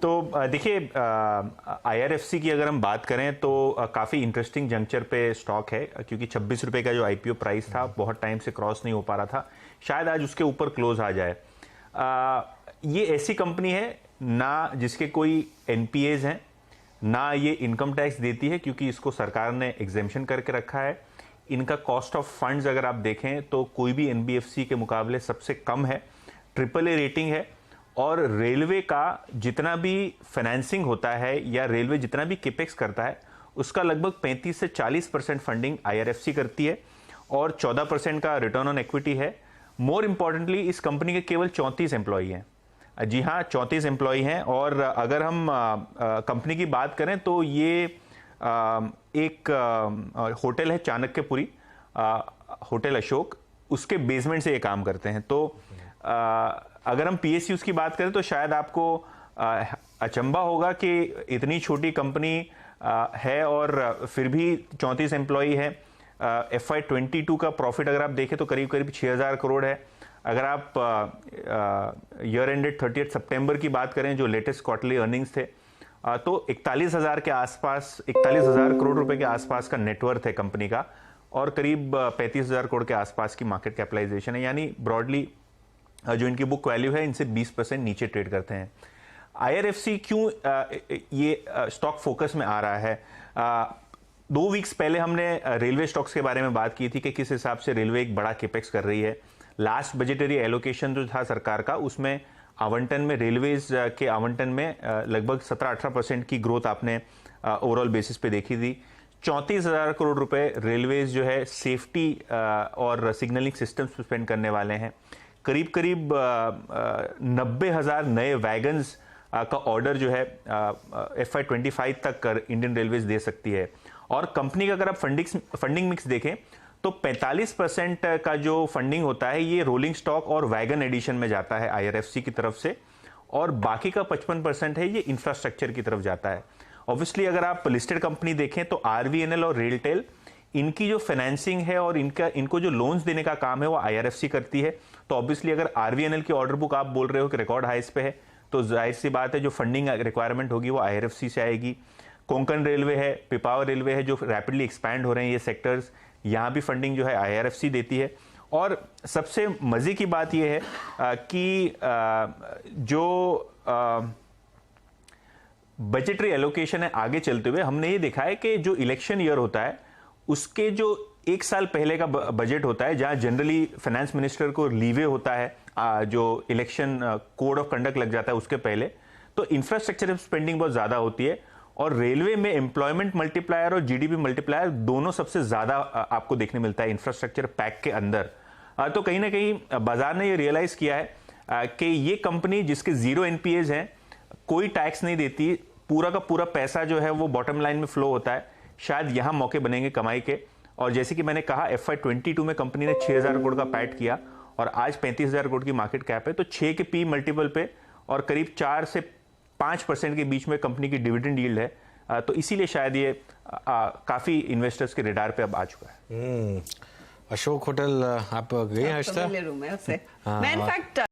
तो देखिए, IRFC की अगर हम बात करें तो काफ़ी इंटरेस्टिंग जंक्चर पे स्टॉक है, क्योंकि 26 रुपए का जो IPO प्राइस था बहुत टाइम से क्रॉस नहीं हो पा रहा था। शायद आज उसके ऊपर क्लोज आ जाए। ये ऐसी कंपनी है ना जिसके कोई NPAs हैं, ना ये इनकम टैक्स देती है क्योंकि इसको सरकार ने एग्जेम्पशन करके रखा है। इनका कॉस्ट ऑफ फंड्स अगर आप देखें तो कोई भी NBFC के मुकाबले सबसे कम है। AAA रेटिंग है और रेलवे का जितना भी फाइनेंसिंग होता है या रेलवे जितना भी केपेक्स करता है उसका लगभग 35 से 40% फंडिंग IRFC करती है और 14% का रिटर्न ऑन इक्विटी है। मोर इंपॉर्टेंटली इस कंपनी के केवल 34 एम्प्लॉई हैं। जी हाँ, 34 एम्प्लॉई हैं। और अगर हम कंपनी की बात करें तो ये एक होटल है चाणक्यपुरी, होटल अशोक, उसके बेसमेंट से ये काम करते हैं। तो अगर हम PSUs की बात करें तो शायद आपको अचंभा होगा कि इतनी छोटी कंपनी है और फिर भी 34 एम्प्लॉई है। FY22 का प्रॉफिट अगर आप देखें तो करीब करीब 6000 करोड़ है। अगर आप ईयर एंडेड 30 सितंबर की बात करें, जो लेटेस्ट क्वार्टरली अर्निंग्स थे, तो 41,000 के आसपास, 41,000 करोड़ रुपए के आसपास का नेटवर्थ है कंपनी का और करीब 35,000 करोड़ के आसपास की मार्केट कैपिटलाइजेशन है। यानी ब्रॉडली जो इनकी बुक वैल्यू है इनसे 20% नीचे ट्रेड करते हैं। IRFC क्यों ये स्टॉक फोकस में आ रहा है? 2 वीक्स पहले हमने रेलवे स्टॉक्स के बारे में बात की थी कि किस हिसाब से रेलवे एक बड़ा केपेक्स कर रही है। लास्ट बजटरी एलोकेशन जो था सरकार का, उसमें आवंटन में, रेलवेज के आवंटन में लगभग 17-18% की ग्रोथ आपने ओवरऑल बेसिस पे देखी थी। 34,000 करोड़ रुपए रेलवेज जो है सेफ्टी और सिग्नलिंग सिस्टम्स पे स्पेंड करने वाले हैं। करीब करीब 90,000 नए वैगन्स का ऑर्डर जो है FY25 तक इंडियन रेलवेज दे सकती है। और कंपनी का अगर आप फंडिंग मिक्स देखें तो 45% का जो फंडिंग होता है ये रोलिंग स्टॉक और वैगन एडिशन में जाता है IRFC की तरफ से, और बाकी का 55% है ये इंफ्रास्ट्रक्चर की तरफ जाता है। ऑब्वियसली अगर आप लिस्टेड कंपनी देखें तो RVNL और रेलटेल, इनकी जो फाइनेंसिंग है और इनको जो लोन्स देने का काम है वो IRFC करती है। तो ऑब्वियसली अगर RVNL की ऑर्डर बुक आप बोल रहे हो कि रिकॉर्ड हाइस पे है, तो जाहिर सी बात है जो फंडिंग रिक्वायरमेंट होगी वो IRFC से आएगी। कोंकण रेलवे है, पिपावर रेलवे है, जो रैपिडली एक्सपैंड हो रहे हैं ये सेक्टर्स, यहाँ भी फंडिंग जो है IRFC देती है। और सबसे मजे की बात यह है कि जो बजटरी एलोकेशन है आगे चलते हुए हमने ये देखा है कि जो इलेक्शन ईयर होता है उसके जो 1 साल पहले का बजट होता है, जहां जनरली फाइनेंस मिनिस्टर को लीवे होता है, जो इलेक्शन कोड ऑफ कंडक्ट लग जाता है उसके पहले, तो इंफ्रास्ट्रक्चर स्पेंडिंग बहुत ज्यादा होती है। और रेलवे में एम्प्लॉयमेंट मल्टीप्लायर और GDP मल्टीप्लायर दोनों सबसे ज्यादा आपको देखने मिलता है इंफ्रास्ट्रक्चर पैक के अंदर। तो कहीं ना कहीं बाजार ने ये रियलाइज किया है कि ये कंपनी जिसके 0 NPAs हैं, कोई टैक्स नहीं देती, पूरा का पूरा पैसा जो है वो बॉटम लाइन में फ्लो होता है, शायद यहां मौके बनेंगे कमाई के। और जैसे कि मैंने कहा FY22 में कंपनी ने 6,000 करोड़ का पैट किया और आज 35,000 करोड़ की मार्केट कैप है, तो 6 के P मल्टीपल पे और करीब 4 से 5% के बीच में कंपनी की डिविडेंड यील्ड है। तो इसीलिए शायद ये काफी इन्वेस्टर्स के रेडार पे अब आ चुका है। अशोक होटल आप गए हैं? मैं इनफैक्ट